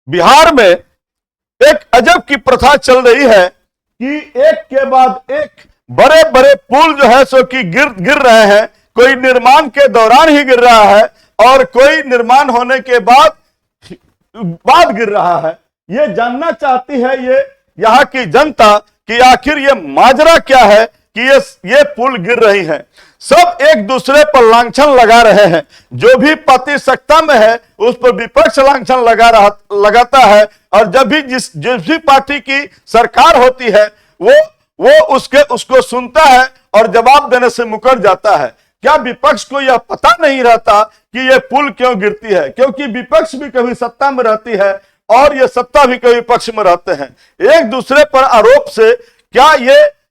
बिहार में एक अजब की प्रथा चल रही है कि एक के बाद एक बड़े बड़े पुल जो है सो कि गिर रहे हैं। कोई निर्माण के दौरान ही गिर रहा है और कोई निर्माण होने के बाद गिर रहा है। ये जानना चाहती है ये यहाँ की जनता कि आखिर ये माजरा क्या है कि ये पुल गिर रही है। सब एक दूसरे पर लांछन लगा रहे हैं। जो भी पार्टी सत्ता में है उस पर विपक्ष लांछन लगाता है और जब भी जिस भी पार्टी की सरकार होती है वो उसको सुनता है और जवाब देने से मुकर जाता है। क्या विपक्ष को यह पता नहीं रहता कि यह पुल क्यों गिरती है? क्योंकि विपक्ष भी कभी सत्ता में रहती है और यह सत्ता भी कभी पक्ष में रहते हैं। एक दूसरे पर आरोप से क्या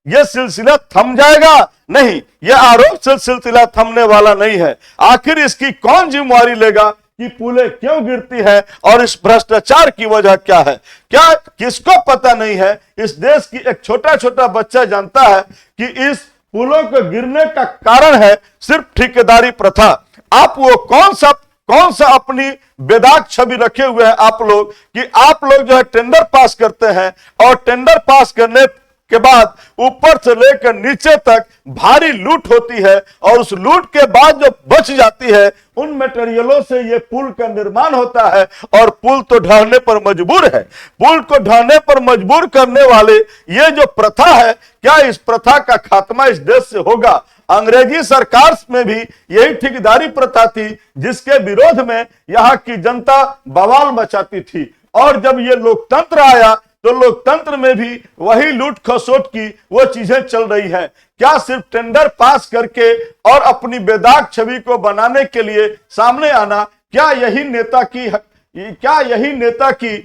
ये सिलसिला थम जाएगा? नहीं, यह आरोप से सिलसिला थमने वाला नहीं है। आखिर इसकी कौन जिम्मेवारी लेगा कि पुलें क्यों गिरती है और इस भ्रष्टाचार की वजह क्या है? क्या किसको पता नहीं है? इस देश की एक छोटा छोटा बच्चा जानता है कि इस पुलों के गिरने का कारण है सिर्फ ठेकेदारी प्रथा। आप वो कौन सा अपनी बेदाग छवि रखे हुए हैं आप लोग कि आप लोग जो है टेंडर पास करते हैं और टेंडर पास करने के बाद ऊपर से लेकर नीचे तक भारी लूट होती है और उस लूट के बाद जो बच जाती है उन मटेरियलों से ये पुल का निर्माण होता है और पुल तो ढहने पर मजबूर है। पुल को ढहने पर मजबूर करने वाले ये जो प्रथा है, क्या इस प्रथा का खात्मा इस देश से होगा? अंग्रेजी सरकार में भी यही ठेकेदारी प्रथा थी जिसके विरोध में यहाँ की जनता बवाल मचाती थी। और जब ये लोकतंत्र आया तो लोकतंत्र में भी वही लूट खसोट की वो चीजें चल रही हैं। क्या सिर्फ टेंडर पास करके और अपनी बेदाग छवि को बनाने के लिए सामने आना, क्या यही नेता की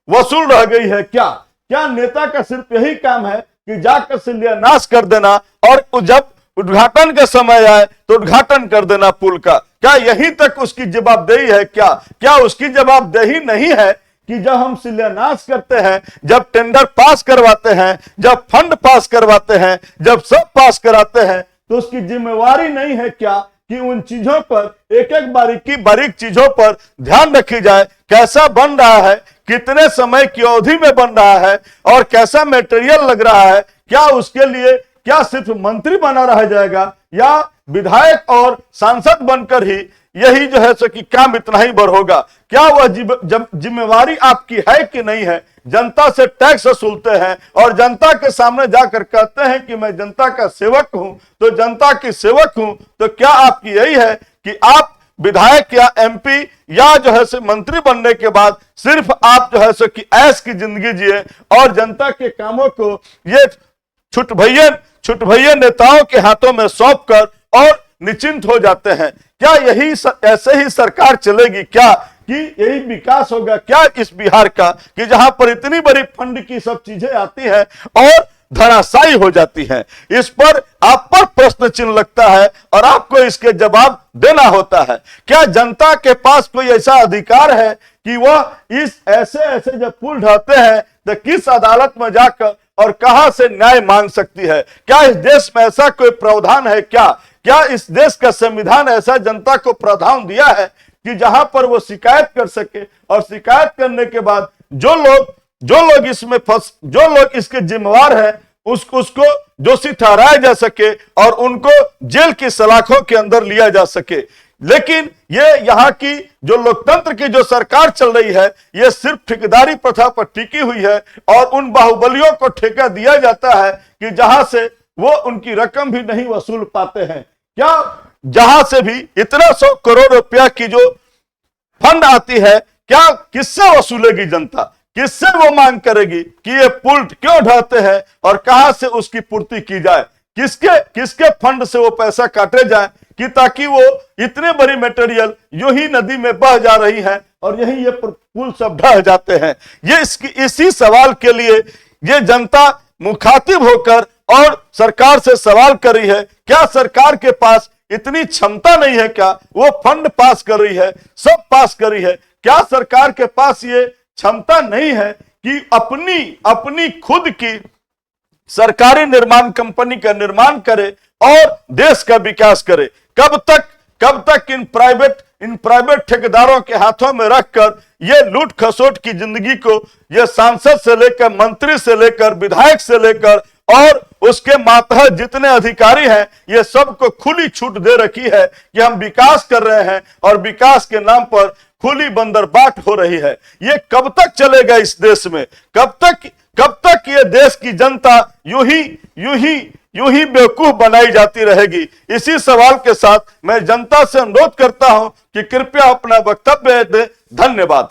वसूल रह गई है? क्या नेता का सिर्फ यही काम है कि जाकर शिलान्यास कर देना और जब उद्घाटन का समय आए तो उद्घाटन कर देना पुल का? क्या यहीं तक उसकी जवाबदेही है? क्या उसकी जवाबदेही नहीं है कि जब हम शिलान्यास करते हैं, जब टेंडर पास करवाते हैं, जब फंड पास करवाते हैं, जब सब पास कराते हैं, तो उसकी जिम्मेवारी नहीं है क्या कि उन चीजों पर एक एक बारीक चीजों पर ध्यान रखी जाए? कैसा बन रहा है, कितने समय की अवधि में बन रहा है और कैसा मटेरियल लग रहा है? क्या उसके लिए क्या सिर्फ मंत्री बना रह जाएगा या विधायक और सांसद बनकर ही यही जो है सो कि काम इतना ही बर होगा? क्या वह जिम्मेवारी आपकी है कि नहीं है? जनता से टैक्स वसूलते हैं और जनता के सामने जाकर कहते हैं कि मैं जनता का सेवक हूं, तो जनता की सेवक हूं, तो क्या आपकी यही है कि आप विधायक या एमपी या जो है सो मंत्री बनने के बाद सिर्फ आप जो है सो कि ऐश की जिंदगी जिए और जनता के कामों को ये छुटभैया नेताओं के हाथों में सौंप कर और निश्चिंत हो जाते हैं? क्या यही ऐसे ही सरकार चलेगी? क्या कि यही विकास होगा क्या इस बिहार का कि जहां पर इतनी बड़ी फंड की सब चीजें आती हैं और धराशायी हो जाती हैं? इस पर आप पर प्रश्न चिन्ह लगता है और आपको इसके जवाब देना होता है। क्या जनता के पास कोई ऐसा अधिकार है कि वह इस ऐसे जब पुल ढाते हैं तो किस अदालत में जाकर और कहां से न्याय मांग सकती है? क्या इस देश में ऐसा कोई प्रावधान है? क्या इस देश का संविधान ऐसा जनता को प्रावधान दिया है कि जहां पर वो शिकायत कर सके और शिकायत करने के बाद जो लोग इसके जिम्मेवार हैं उसको दोषी ठहराया जा सके और उनको जेल की सलाखों के अंदर लिया जा सके? लेकिन ये यहाँ की जो लोकतंत्र की जो सरकार चल रही है ये सिर्फ ठेकेदारी प्रथा पर टिकी हुई है और उन बाहुबलियों को ठेका दिया जाता है कि जहां से वो उनकी रकम भी नहीं वसूल पाते हैं। क्या जहां से भी इतना 100 करोड़ रुपया की जो फंड आती है, क्या किससे वसूलेगी जनता? किससे वो मांग करेगी कि ये पुल क्यों ढहते हैं और कहां से उसकी पूर्ति की जाए? किसके फंड से वो पैसा काटे जाए कि ताकि वो इतने बड़ी मटेरियल यूं ही नदी में बह जा रही है और यही ये पुल सब ढह जाते हैं? ये इसी सवाल के लिए ये जनता मुखातिब होकर और सरकार से सवाल कर रही है। क्या सरकार के पास इतनी क्षमता नहीं है? क्या वो फंड पास कर रही है, सब पास कर रही है? क्या सरकार के पास ये क्षमता नहीं है कि अपनी खुद की सरकारी निर्माण कंपनी का निर्माण करे और देश का विकास करे? कब तक इन प्राइवेट इन प्राइवेट ठेकेदारों के हाथों में रखकर ये लूट खसोट की जिंदगी को ये सांसद से लेकर, मंत्री से लेकर, विधायक से लेकर और उसके मातहत जितने अधिकारी हैं, ये सबको खुली छूट दे रखी है कि हम विकास कर रहे हैं और विकास के नाम पर खुली बंदरबाट हो रही है। ये कब तक चलेगा इस देश में? कब तक ये देश की जनता यूं ही बेवकूफ बनाई जाती रहेगी? इसी सवाल के साथ मैं जनता से अनुरोध करता हूं कि कृपया अपना वक्तव्य दें। धन्यवाद।